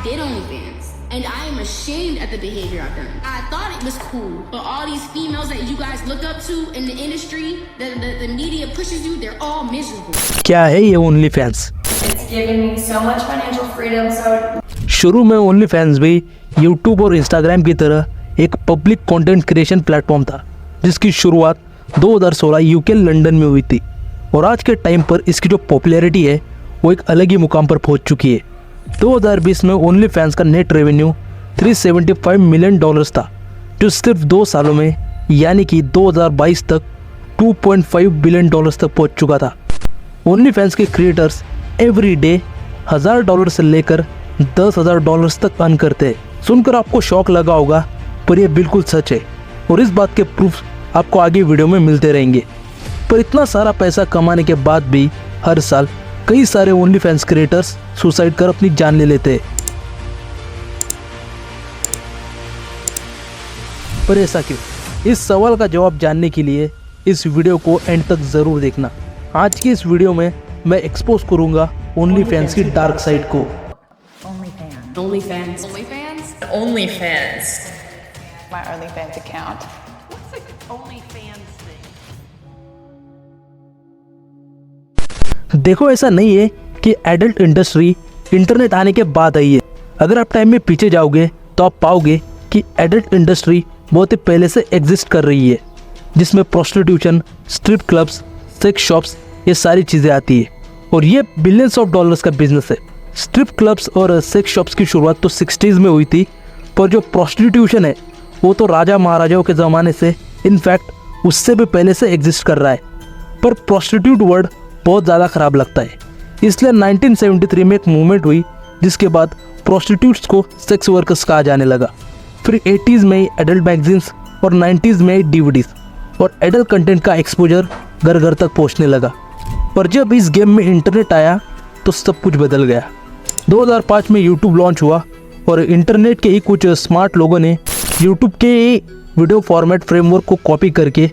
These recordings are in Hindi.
did OnlyFans, and I am ashamed at the behavior I've done. I thought it was cool, but all these females that you guys look up to in the industry, the media pushes you, they're all miserable. क्या है ये only fans? It's given me so much financial freedom, so शुरू में ओनली फैंस भी यूट्यूब और इंस्टाग्राम की तरह एक पब्लिक कंटेंट क्रिएशन प्लेटफॉर्म था, जिसकी शुरुआत 2016 यूके लंदन में हुई थी। और आज के टाइम पर इसकी जो पॉपुलैरिटी है वो एक अलग ही मुकाम पर पहुंच चुकी है। 2020 में ओनली फैंस का नेट रेवेन्यू $375 मिलियन था, जो सिर्फ 2 सालों में यानी कि 2022 तक $2.5 बिलियन तक पहुंच चुका था। ओनली फैंस के क्रिएटर्स एवरी डे $1000 से लेकर $10,000 तक अर्न करते हैं। सुनकर आपको शौक लगा होगा, पर यह बिल्कुल सच है और इस बात के प्रूफ आपको आगे वीडियो में मिलते रहेंगे। पर इतना सारा पैसा कमाने के बाद भी हर साल कई सारे ओनली फैंस क्रिएटर्स सुसाइड कर अपनी जान ले लेते हैं। पर ऐसा क्यों? इस सवाल का जवाब जानने के लिए इस वीडियो को एंड तक जरूर देखना। आज की इस वीडियो में मैं एक्सपोज करूंगा ओनली फैंस की डार्क साइड को। OnlyFans. OnlyFans. My OnlyFans account. देखो, ऐसा नहीं है कि एडल्ट इंडस्ट्री इंटरनेट आने के बाद आई है। अगर आप टाइम में पीछे जाओगे तो आप पाओगे कि एडल्ट इंडस्ट्री बहुत ही पहले से एग्जिस्ट कर रही है, जिसमें prostitution, strip clubs, sex shops, ये सारी चीज़ें आती है और ये बिलियंस ऑफ डॉलर्स का बिजनेस है। स्ट्रिप क्लब्स और सेक्स शॉप्स की शुरुआत तो 60s में हुई थी, पर जो प्रोस्टिट्यूशन है वो तो राजा महाराजाओं के ज़माने से, इनफैक्ट उससे भी पहले से एग्जिस्ट कर रहा है। पर प्रोस्टिट्यूट वर्ड बहुत ज़्यादा ख़राब लगता है, इसलिए 1973 में एक मूवमेंट हुई, जिसके बाद प्रोस्टिट्यूट्स को सेक्स वर्कर्स कहा जाने लगा। फिर 80s में एडल्ट मैगजीन्स और 90s में DVDs और एडल्ट कंटेंट का एक्सपोजर घर घर तक पहुंचने लगा। पर जब इस गेम में इंटरनेट आया तो सब कुछ बदल गया। 2005 में यूट्यूब लॉन्च हुआ और इंटरनेट के ही कुछ स्मार्ट लोगों ने यूट्यूब के वीडियो फॉर्मेट फ्रेमवर्क को कॉपी करके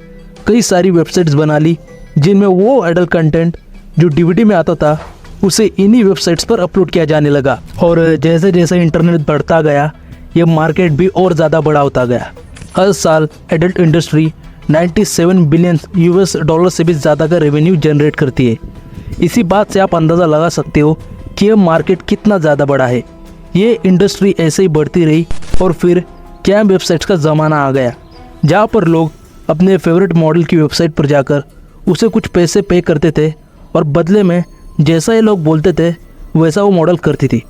कई सारी वेबसाइट्स बना ली, जिनमें वो एडल्ट कंटेंट जो DVD में आता था उसे इन्हीं वेबसाइट्स पर अपलोड किया जाने लगा। और जैसे जैसे इंटरनेट बढ़ता गया, ये मार्केट भी और ज़्यादा बड़ा होता गया। हर साल एडल्ट इंडस्ट्री 97 बिलियन US$ से भी ज़्यादा का रेवेन्यू जनरेट करती है। इसी बात से आप अंदाज़ा लगा सकते हो कि यह मार्केट कितना ज़्यादा बड़ा है। ये इंडस्ट्री ऐसे ही बढ़ती रही और फिर कैम वेबसाइट्स का ज़माना आ गया, जहाँ पर लोग अपने फेवरेट मॉडल की वेबसाइट पर जाकर उसे कुछ पैसे पे करते थे और बदले में जैसा ये लोग बोलते थे वैसा वो मॉडल करती थी।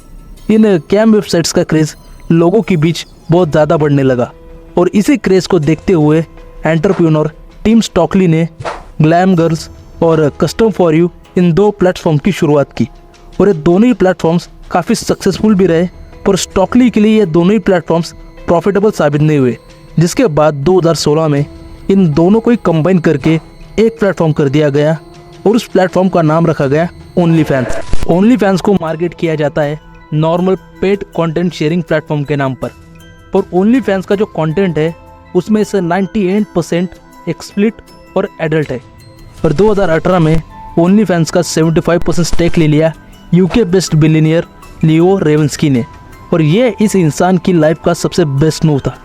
इन कैम वेबसाइट्स का क्रेज़ लोगों के बीच बहुत ज़्यादा बढ़ने लगा और इसी क्रेज़ को देखते हुए एंटरप्रेन्योर टिम स्टॉकली ने ग्लैम गर्ल्स और custom for you in 2 platform की शुरुआत की और ये दोनों ही प्लेटफॉर्म्स काफ़ी सक्सेसफुल भी रहे। पर स्टॉकली के लिए ये दोनों ही प्लेटफॉर्म्स प्रॉफिटेबल साबित नहीं हुए, जिसके बाद 2016 में इन दोनों को ही कंबाइन करके एक प्लेटफॉर्म कर दिया गया और उस प्लेटफॉर्म का नाम रखा गया ओनली फैंस। ओनली फैंस को मार्केट किया जाता है normal paid content sharing platform के नाम पर ओनली फैंस का जो कंटेंट है उसमें से 98% एक्सप्लिट और एडल्ट है। और 2018 में ओनली फैंस का 75% स्टेक ले लिया यूके बेस्ट बिलियनियर लियो रेवंस्की ने, और ये इस इंसान की लाइफ का सबसे बेस्ट मूव था।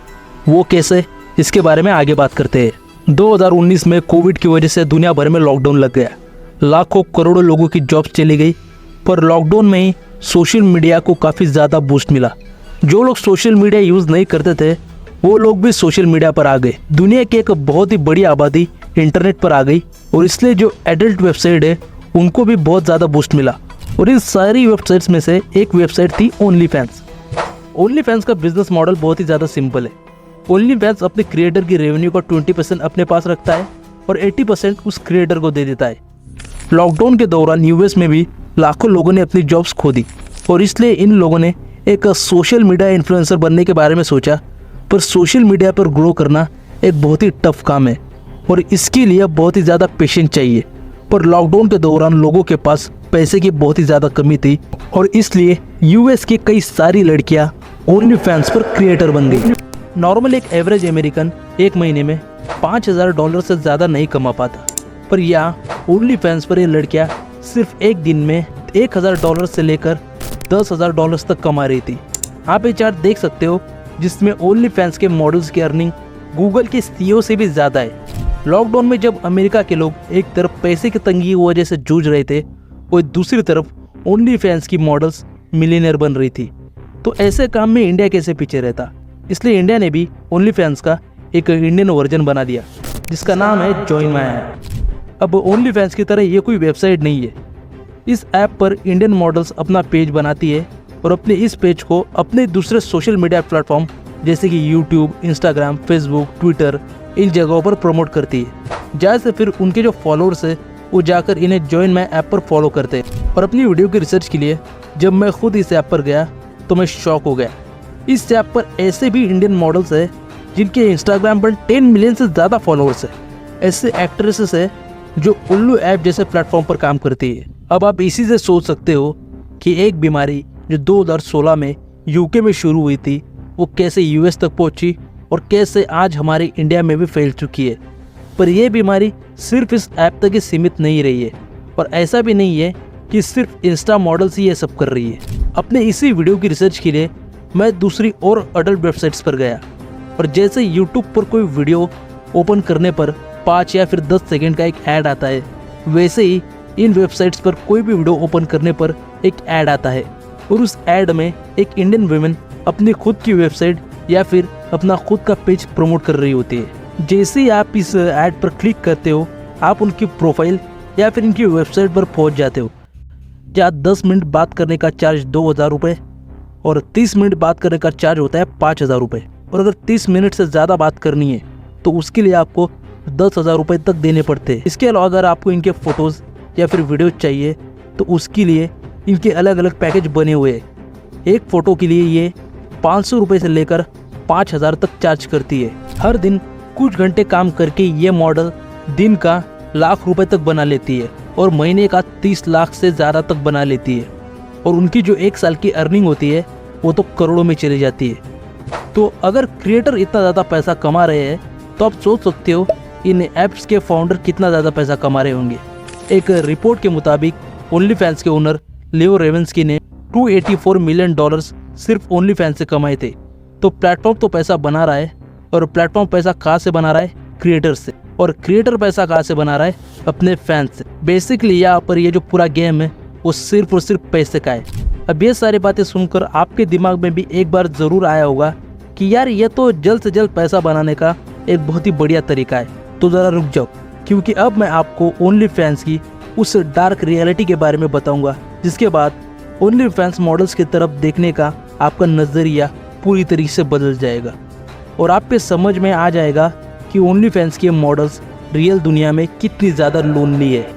वो कैसे, इसके बारे में आगे बात करते हैं। 2019 में कोविड की वजह से दुनिया भर में लॉकडाउन लग गया, लाखों करोड़ों लोगों की जॉब्स चली गई। पर लॉकडाउन में ही सोशल मीडिया को काफ़ी ज़्यादा बूस्ट मिला। जो लोग सोशल मीडिया यूज़ नहीं करते थे वो लोग भी सोशल मीडिया पर आ गए। दुनिया की एक बहुत ही बड़ी आबादी इंटरनेट पर आ गई और इसलिए जो एडल्ट वेबसाइट है उनको भी बहुत ज़्यादा बूस्ट मिला। और इन सारी वेबसाइट्स में से एक वेबसाइट थी ओनली फैंस। ओनली फैंस का बिजनेस मॉडल बहुत ही ज़्यादा सिंपल है। ओनली फैंस अपने क्रिएटर की रेवेन्यू का 20% अपने पास रखता है और 80% उस क्रिएटर को दे देता है। लॉकडाउन के दौरान US में भी लाखों लोगों ने अपनी जॉब्स खो दी और इसलिए इन लोगों ने एक सोशल मीडिया इन्फ्लुएंसर बनने के बारे में सोचा। पर सोशल मीडिया पर ग्रो करना एक बहुत ही टफ काम है और इसके लिए बहुत ही ज़्यादा पेशेंस चाहिए। पर लॉकडाउन के दौरान लोगों के पास पैसे की बहुत ही ज़्यादा कमी थी और इसलिए US की कई सारी लड़कियां ओनली फैंस पर क्रिएटर बन गई। नॉर्मल एक एवरेज अमेरिकन एक महीने में $5000 से ज़्यादा नहीं कमा पाता, पर यहाँ ओनली फैंस पर ये लड़कियाँ सिर्फ एक दिन में $1000 से लेकर $10,000 तक कमा रही थी। आप ये चार्ट देख सकते हो जिसमें ओनली फैंस के मॉडल्स की अर्निंग गूगल के सीईओ से भी ज़्यादा है। लॉकडाउन में जब अमेरिका के लोग एक तरफ पैसे की तंगी की वजह से जूझ रहे थे, और दूसरी तरफ ओनली फैंस की मॉडल्स मिलियनर बन रही थी, तो ऐसे काम में इंडिया कैसे पीछे रहता। इसलिए इंडिया ने भी ओनली फैंस का एक इंडियन वर्जन बना दिया जिसका नाम है जॉइन माई ऐप। अब ओनली फैंस की तरह ये कोई वेबसाइट नहीं है। इस ऐप पर इंडियन मॉडल्स अपना पेज बनाती है और अपने इस पेज को अपने दूसरे सोशल मीडिया प्लेटफॉर्म जैसे कि यूट्यूब, इंस्टाग्राम, फेसबुक, ट्विटर, इन जगहों पर प्रमोट करती है, जहाँ से फिर उनके जो फॉलोअर्स है वो जाकर इन्हें जॉइन माई ऐप पर फॉलो करते हैं। और अपनी वीडियो की रिसर्च के लिए जब मैं खुद इस ऐप पर गया तो मैं शॉक हो गया। इस ऐप पर ऐसे भी इंडियन मॉडल्स है जिनके इंस्टाग्राम पर 10 मिलियन से ज़्यादा फॉलोअर्स है। ऐसे एक्ट्रेसेस है जो उल्लू ऐप जैसे प्लेटफॉर्म पर काम करती है। अब आप इसी से सोच सकते हो कि एक बीमारी जो 2016 में यूके में शुरू हुई थी वो कैसे यूएस तक पहुंची और कैसे आज हमारे इंडिया में भी फैल चुकी है। पर यह बीमारी सिर्फ इस ऐप तक ही सीमित नहीं रही है, और ऐसा भी नहीं है कि सिर्फ इंस्टा मॉडल्स ही ये सब कर रही है। अपने इसी वीडियो की रिसर्च के लिए मैं दूसरी और अडल्ट वेबसाइट्स पर गया, और जैसे यूट्यूब पर कोई वीडियो ओपन करने पर 5 या फिर 10 सेकेंड का एक ऐड आता है, वैसे ही इन वेबसाइट्स पर कोई भी वीडियो ओपन करने पर एक ऐड आता है, और उस ऐड में एक इंडियन वुमेन अपनी खुद की वेबसाइट या फिर अपना खुद का पेज प्रमोट कर रही होती है। जैसे ही आप इस ऐड पर क्लिक करते हो, आप उनकी प्रोफाइल या फिर इनकी वेबसाइट पर पहुंच जाते हो, जहाँ 10 मिनट बात करने का चार्ज 2000 रुपये और 30 मिनट बात करने का चार्ज होता है 5000 रुपये। और अगर 30 मिनट से ज़्यादा बात करनी है तो उसके लिए आपको 10,000 रुपये तक देने पड़ते हैं। इसके अलावा अगर आपको इनके फ़ोटोज़ या फिर वीडियो चाहिए तो उसके लिए इनके अलग अलग पैकेज बने हुए हैं। एक फ़ोटो के लिए ये 500 रुपये से लेकर 5000 तक चार्ज करती है। हर दिन कुछ घंटे काम करके ये मॉडल दिन का लाख रुपए तक बना लेती है और महीने का 30 लाख से ज़्यादा तक बना लेती है, और उनकी जो 1 साल की अर्निंग होती है वो तो करोड़ों में चली जाती है। तो अगर क्रिएटर इतना ज़्यादा पैसा कमा रहे हैं तो आप सोच सकते हो इन ऐप्स के फाउंडर कितना ज़्यादा पैसा कमा रहे होंगे। एक रिपोर्ट के मुताबिक ओनली फैंस के ओनर लियो रेवेंस्की ने $284 मिलियन सिर्फ ओनली फैंस से कमाए थे। तो प्लेटफॉर्म तो पैसा बना रहा है, और प्लेटफॉर्म पैसा कहाँ से बना रहा है? क्रिएटर से। और क्रिएटर पैसा कहाँ से बना रहा है? अपने फैंस से। बेसिकली यहाँ पर ये जो पूरा गेम है वो सिर्फ और सिर्फ पैसे का है। अब ये सारी बातें सुनकर आपके दिमाग में भी एक बार ज़रूर आया होगा कि यार ये तो जल्द से जल्द पैसा बनाने का एक बहुत ही बढ़िया तरीका है। तो ज़रा रुक जाओ, क्योंकि अब मैं आपको ओनली फैंस की उस डार्क रियलिटी के बारे में बताऊंगा, जिसके बाद ओनली फैंस मॉडल्स की तरफ देखने का आपका नज़रिया पूरी तरीके से बदल जाएगा, और आपके समझ में आ जाएगा कि ओनली फैंस के मॉडल्स रियल दुनिया में कितनी ज़्यादा लोनली है।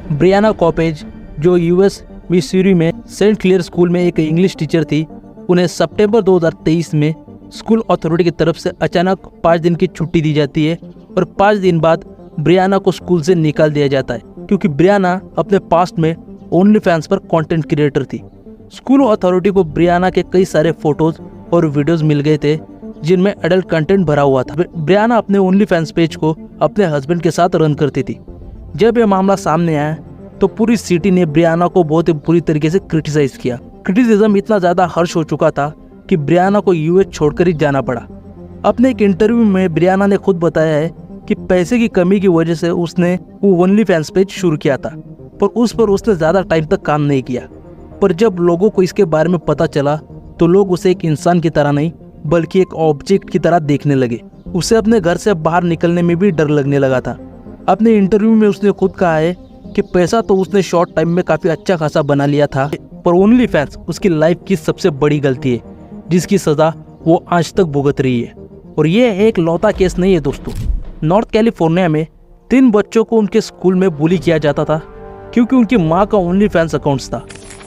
ब्रियाना कॉपेज, जो यूएस मिसूरी में सेंट क्लेयर स्कूल में एक इंग्लिश टीचर थी, उन्हें सितंबर 2023 में स्कूल अथॉरिटी की तरफ से अचानक 5 दिन की छुट्टी दी जाती है, और 5 दिन बाद ब्रियाना को स्कूल से निकाल दिया जाता है, क्योंकि ब्रियाना अपने पास्ट में ओनली फैंस पर कंटेंट क्रिएटर थी। स्कूल अथॉरिटी को ब्रियाना के कई सारे फोटोज और वीडियोस मिल गए थे जिनमें एडल्ट कंटेंट भरा हुआ था। ब्रियाना अपने ओनली फैंस पेज को अपने हस्बैंड के साथ रन करती थी। जब यह मामला सामने आया तो पूरी सिटी ने ब्रियाना को बहुत ही बुरी तरीके से क्रिटिसाइज किया। क्रिटिसिज्म इतना ज़्यादा हर्ष हो चुका था कि ब्रियाना को यूएस छोड़कर ही जाना पड़ा। अपने एक इंटरव्यू में ब्रियाना ने खुद बताया है कि पैसे की कमी की वजह से उसने वो ओनली फैंस पेज शुरू किया था, पर उस पर उसने ज़्यादा टाइम तक काम नहीं किया। पर जब लोगों को इसके बारे में पता चला तो लोग उसे एक इंसान की तरह नहीं बल्कि एक ऑब्जेक्ट की तरह देखने लगे। उसे अपने घर से बाहर निकलने में भी डर लगने लगा था। अपने इंटरव्यू में उसने खुद कहा है कि पैसा तो उसने शॉर्ट टाइम में काफ़ी अच्छा खासा बना लिया था, पर ओनली फैंस उसकी लाइफ की सबसे बड़ी गलती है जिसकी सज़ा वो आज तक भुगत रही है। और ये एक लौता केस नहीं है दोस्तों। नॉर्थ कैलिफोर्निया में 3 बच्चों को उनके स्कूल में बुली किया जाता था क्योंकि उनकी माँ का ओनली फैंस अकाउंट्स था।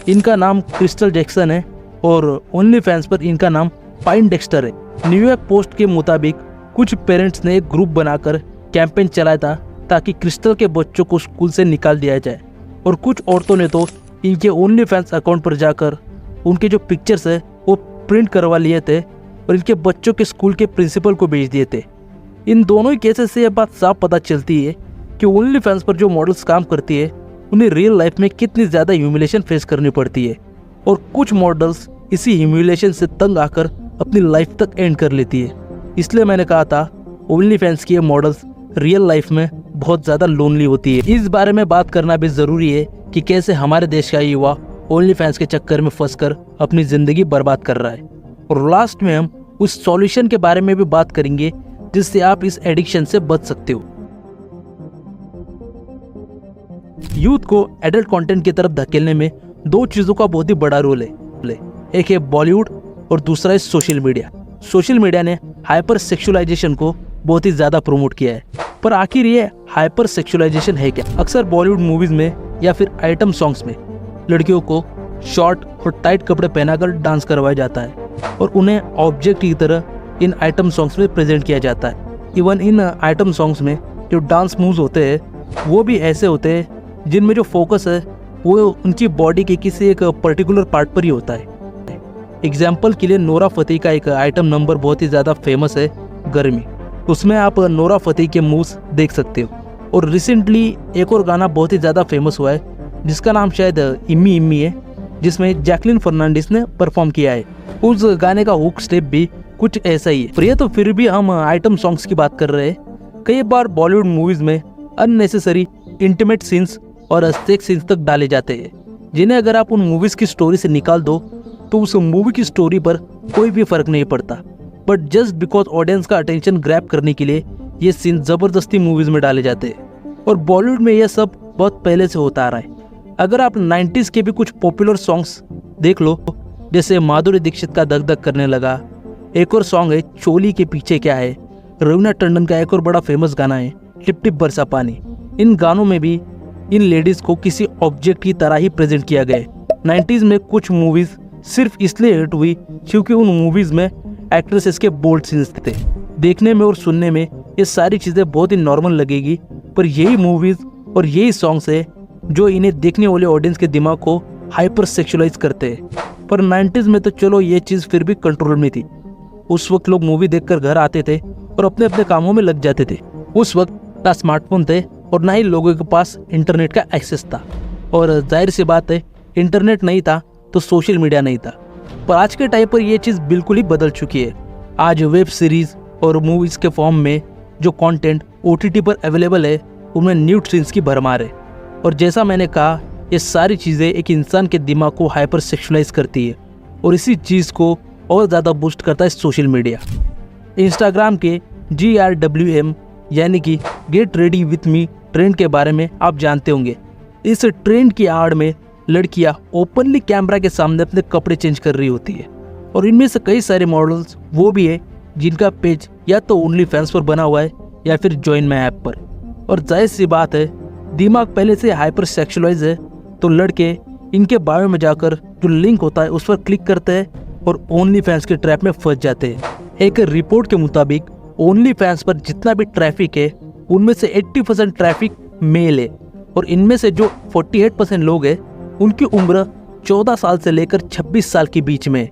इनका नाम क्रिस्टल जैक्सन है और ओनली फैंस पर इनका नाम पाइन डेक्स्टर है। न्यूयॉर्क पोस्ट के मुताबिक कुछ पेरेंट्स ने एक ग्रुप बनाकर कैंपेन चलाया था ताकि क्रिस्टल के बच्चों को स्कूल से निकाल दिया जाए, और कुछ औरतों ने तो इनके ओनली फैंस अकाउंट पर जाकर उनके जो पिक्चर्स है वो प्रिंट करवा लिए थे और इनके बच्चों के स्कूल के प्रिंसिपल को भेज दिए थे। इन दोनों ही केसेस से यह बात साफ पता चलती है कि ओनली फैंस पर जो मॉडल्स काम करती है उन्हें रियल लाइफ में कितनी ज़्यादा ह्यूमिलेशन फेस करनी पड़ती है, और कुछ मॉडल्स इसी ह्यूमिलेशन से तंग आकर अपनी लाइफ तक एंड कर लेती है। इसलिए मैंने कहा था ओनली फैंस की ये मॉडल्स रियल लाइफ में बहुत ज़्यादा लोनली होती है। इस बारे में बात करना भी ज़रूरी है कि कैसे हमारे देश का युवा ओनली फैंस के चक्कर में फंसकर अपनी ज़िंदगी बर्बाद कर रहा है। और लास्ट में हम उस सॉल्यूशन के बारे में भी बात करेंगे जिससे आप इस एडिक्शन से बच सकते हो। यूथ को एडल्ट कंटेंट की तरफ धकेलने में दो चीज़ों का बहुत ही बड़ा रोल है। एक है बॉलीवुड और दूसरा है सोशल मीडिया। सोशल मीडिया ने हाइपर सेक्सुअलाइजेशन को बहुत ही ज़्यादा प्रमोट किया है। पर आखिर ये हाइपर सेक्सुअलाइजेशन है क्या? अक्सर बॉलीवुड मूवीज़ में या फिर आइटम सॉन्ग्स में लड़कियों को शॉर्ट और टाइट कपड़े पहनाकर डांस करवाया जाता है और उन्हें ऑब्जेक्ट की तरह इन आइटम सॉन्ग्स में प्रेजेंट किया जाता है। इवन इन आइटम सॉन्ग्स में जो डांस मूव्स होते हैं वो भी ऐसे होते हैं जिनमें जो फोकस है वो उनकी बॉडी के किसी एक पर्टिकुलर पार्ट पर ही होता है। एग्जाम्पल के लिए नोरा फतेही का एक आइटम नंबर बहुत ही ज़्यादा फेमस है, गर्मी। उसमें आप नोरा फतेही के मूव्स देख सकते हो। और रिसेंटली एक और गाना बहुत ही ज़्यादा फेमस हुआ है जिसका नाम शायद इम्मी इम्मी है, जिसमें जैकलिन फर्नांडिस ने परफॉर्म किया है। उस गाने का हुक स्टेप भी कुछ ऐसा ही है। पर ये तो फिर भी हम आइटम सॉन्ग्स की बात कर रहे हैं। कई बार बॉलीवुड मूवीज़ में अननेसेसरी इंटीमेट सीन्स और सेक्स सीन्स तक डाले जाते हैं जिन्हें अगर आप उन मूवीज़ की स्टोरी से निकाल दो तो उस मूवी की स्टोरी पर कोई भी फर्क नहीं पड़ता। बट जस्ट बिकॉज ऑडियंस का अटेंशन ग्रैब करने के लिए ये सीन ज़बरदस्ती मूवीज़ में डाले जाते हैं। और बॉलीवुड में यह सब बहुत पहले से होता आ रहा है। अगर आप 90s के भी कुछ पॉपुलर सॉन्ग्स देख लो, जैसे माधुरी दीक्षित का दग दग करने लगा, एक और सॉन्ग है चोली के पीछे क्या है, रवीना टंडन का एक और बड़ा फेमस गाना है टिप टिप बरसा पानी। इन गानों में भी इन लेडीज़ को किसी ऑब्जेक्ट की तरह ही प्रेजेंट किया गया है। 90s में कुछ मूवीज़ सिर्फ इसलिए हिट हुई क्योंकि उन मूवीज़ में एक्ट्रेसेस के बोल्ड सीन्स थे। देखने में और सुनने में ये सारी चीज़ें बहुत ही नॉर्मल लगेगी, पर यही मूवीज़ और यही सॉन्ग्स है जो इन्हें देखने वाले ऑडियंस के दिमाग को हाइपर सेक्सुअलाइज करते हैं। पर 90s में तो चलो ये चीज़ फिर भी कंट्रोल में थी। उस वक्त लोग मूवी देखकर घर आते थे और अपने अपने कामों में लग जाते थे। उस वक्त ना स्मार्टफोन थे और ना ही लोगों के पास इंटरनेट का एक्सेस था। और जाहिर सी बात है, इंटरनेट नहीं था तो सोशल मीडिया नहीं था। पर आज के टाइम पर यह चीज़ बिल्कुल ही बदल चुकी है। आज वेब सीरीज़ और मूवीज़ के फॉर्म में जो कंटेंट OTT पर अवेलेबल है उनमें न्यूड सीन्स की भरमार है। और जैसा मैंने कहा, ये सारी चीज़ें एक इंसान के दिमाग को हाइपर सेक्सुअलाइज करती है और इसी चीज़ को और ज़्यादा बूस्ट करता है सोशल मीडिया। इंस्टाग्राम के GRWM यानी कि get ready with me trend के बारे में आप जानते होंगे। इस ट्रेंड की आड़ में लड़कियां ओपनली कैमरा के सामने अपने कपड़े चेंज कर रही होती है और इनमें से कई सारे मॉडल्स वो भी है जिनका पेज या तो ओनली फैंस पर बना हुआ है या फिर जॉइन माई ऐप पर। और जाहिर सी बात है, दिमाग पहले से हाइपर सेक्सुअलाइज है तो लड़के इनके बायो में जाकर जो लिंक होता है उस पर क्लिक करते हैं और ओनली फैंस के ट्रैप में फंस जाते हैं। एक रिपोर्ट के मुताबिक ओनली फैंस पर जितना भी ट्रैफिक है उनमें से 80% ट्रैफिक मेल है और इनमें से जो 48% लोग हैं उनकी उम्र 14 साल से लेकर 26 साल के बीच में।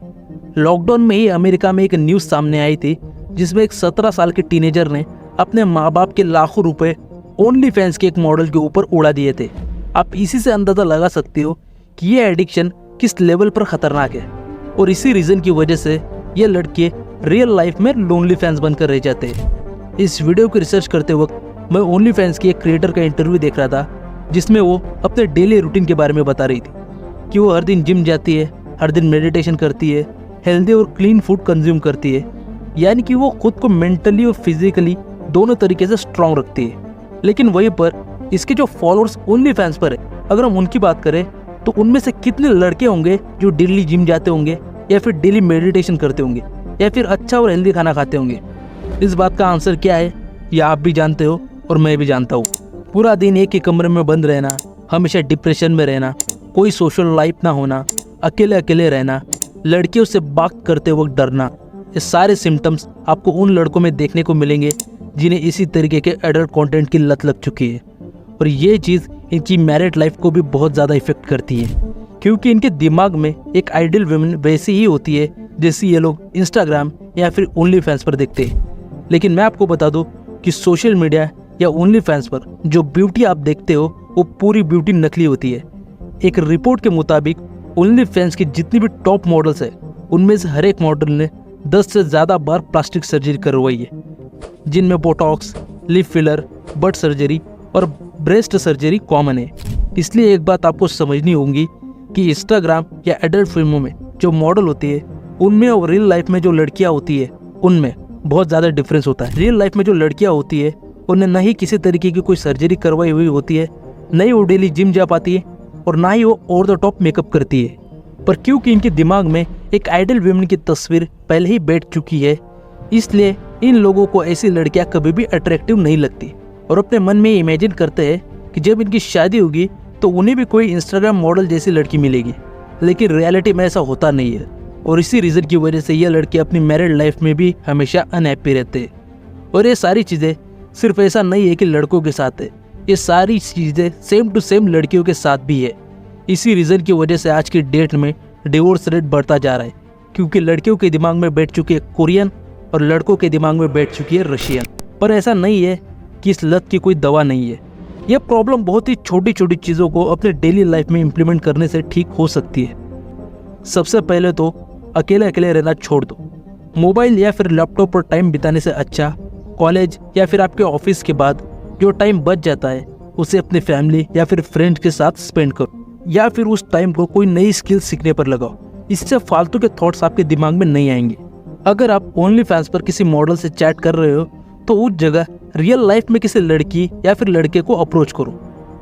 लॉकडाउन में ही अमेरिका में एक न्यूज़ सामने आई थी जिसमें एक 17 साल के टीनेजर ने अपने माँ बाप के लाखों रुपए ओनली फैंस के एक मॉडल के ऊपर उड़ा दिए थे। आप इसी से अंदाज़ा लगा सकते हो कि ये एडिक्शन किस लेवल पर ख़तरनाक है। और इसी रीज़न की वजह से ये लड़के रियल लाइफ में लोनली फैंस बनकर रह जाते हैं। इस वीडियो को रिसर्च करते वक्त मैं ओनली फैंस के एक क्रिएटर का इंटरव्यू देख रहा था जिसमें वो अपने डेली रूटीन के बारे में बता रही थी कि वो हर दिन जिम जाती है, हर दिन मेडिटेशन करती है, हेल्दी और क्लीन फूड कंज्यूम करती है, यानी कि वो खुद को मेंटली और फिजिकली दोनों तरीके से स्ट्रांग रखती है। लेकिन वहीं पर इसके जो फॉलोअर्स ओनली फैंस पर है, अगर हम उनकी बात करें तो उनमें से कितने लड़के होंगे जो डेली जिम जाते होंगे या फिर डेली मेडिटेशन करते होंगे या फिर अच्छा और हेल्दी खाना खाते होंगे। इस बात का आंसर क्या है ये आप भी जानते हो और मैं भी जानता हूँ। पूरा दिन एक ही कमरे में बंद रहना, हमेशा डिप्रेशन में रहना, कोई सोशल लाइफ ना होना, अकेले अकेले रहना, लड़कियों से बात करते वक्त डरना, ये सारे सिम्टम्स आपको उन लड़कों में देखने को मिलेंगे जिन्हें इसी तरीके के एडल्ट कंटेंट की लत लग चुकी है। और ये चीज़ इनकी मैरिड लाइफ को भी बहुत ज़्यादा इफेक्ट करती है क्योंकि इनके दिमाग में एक आइडियल वुमेन वैसी ही होती है जैसी ये लोग इंस्टाग्राम या फिर ओनली फैंस पर देखते हैं। लेकिन मैं आपको बता दूं कि सोशल मीडिया या ओनली फैंस पर जो ब्यूटी आप देखते हो वो पूरी ब्यूटी नकली होती है। एक रिपोर्ट के मुताबिक ओनली फैंस की जितनी भी टॉप मॉडल्स है उनमें से हर एक मॉडल ने 10 से ज़्यादा बार प्लास्टिक सर्जरी करवाई है, जिनमें Botox, lip filler, but surgery और ब्रेस्ट सर्जरी कॉमन है। इसलिए एक बात आपको समझनी होगी कि इंस्टाग्राम या एडल्ट फिल्मों में जो मॉडल होती है उनमें और रियल लाइफ में जो लड़कियां होती है उनमें बहुत ज़्यादा डिफरेंस होता है। रियल लाइफ में जो लड़कियां होती है उन्हें ना ही किसी तरीके की कोई सर्जरी करवाई हुई होती है, ना ही वो डेली जिम जा पाती है और ना ही वो ओवर द टॉप मेकअप करती है। पर क्योंकि इनके दिमाग में एक आइडल वुमेन की तस्वीर पहले ही बैठ चुकी है, इसलिए इन लोगों को ऐसी लड़कियां कभी भी अट्रैक्टिव नहीं लगती और अपने मन में इमेजिन करते हैं कि जब इनकी शादी होगी तो उन्हें भी कोई इंस्टाग्राम मॉडल जैसी लड़की मिलेगी। लेकिन रियलिटी में ऐसा होता नहीं है और इसी रीज़न की वजह से ये लड़के अपनी मैरिड लाइफ में भी हमेशा अनहैप्पी रहते हैं। और ये सारी चीज़ें सिर्फ ऐसा नहीं है कि लड़कों के साथ है, ये सारी चीज़ें सेम टू सेम लड़कियों के साथ भी है। इसी रीज़न की वजह से आज की डेट में डिवोर्स रेट बढ़ता जा रहा है, क्योंकि लड़कियों के दिमाग में बैठ चुकी है कोरियन और लड़कों के दिमाग में बैठ चुकी है रशियन। पर ऐसा नहीं है कि इस लत की कोई दवा नहीं है। यह प्रॉब्लम बहुत ही छोटी छोटी चीज़ों को अपने डेली लाइफ में इम्प्लीमेंट करने से ठीक हो सकती है। सबसे पहले तो अकेले अकेले रहना छोड़ दो। मोबाइल या फिर लैपटॉप पर टाइम बिताने से अच्छा कॉलेज या फिर आपके ऑफिस के बाद जो टाइम बच जाता है उसे अपने फैमिली या फिर फ्रेंड्स के साथ स्पेंड करो, या फिर उस टाइम को कोई नई स्किल सीखने पर लगाओ। इससे फालतू के थॉट्स आपके दिमाग में नहीं आएंगे। अगर आप ओनली फैंस पर किसी मॉडल से चैट कर रहे हो तो उस जगह रियल लाइफ में किसी लड़की या फिर लड़के को अप्रोच करो।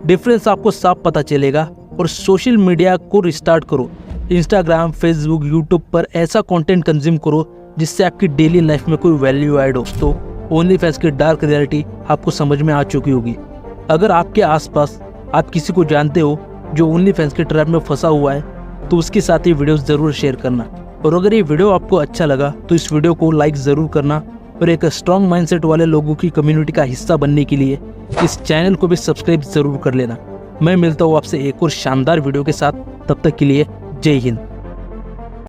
डिफरेंस आपको साफ पता चलेगा। और सोशल मीडिया को रिस्टार्ट करो। इंस्टाग्राम, फेसबुक, यूट्यूब पर ऐसा कंटेंट कंज्यूम करो जिससे आपकी डेली लाइफ में कोई वैल्यू ऐड हो। तो ओनली फैंस की डार्क रियलिटी आपको समझ में आ चुकी होगी। अगर आपके आसपास आप किसी को जानते हो जो ओनली फैंस के ट्रैप में फंसा हुआ है तो उसके साथ ये वीडियो ज़रूर शेयर करना। और अगर ये वीडियो आपको अच्छा लगा तो इस वीडियो को लाइक ज़रूर करना और एक स्ट्रॉन्ग माइंडसेट वाले लोगों की कम्युनिटी का हिस्सा बनने के लिए इस चैनल को भी सब्सक्राइब ज़रूर कर लेना। मैं मिलता हूँ आपसे एक और शानदार वीडियो के साथ। तब तक के लिए जय हिंद।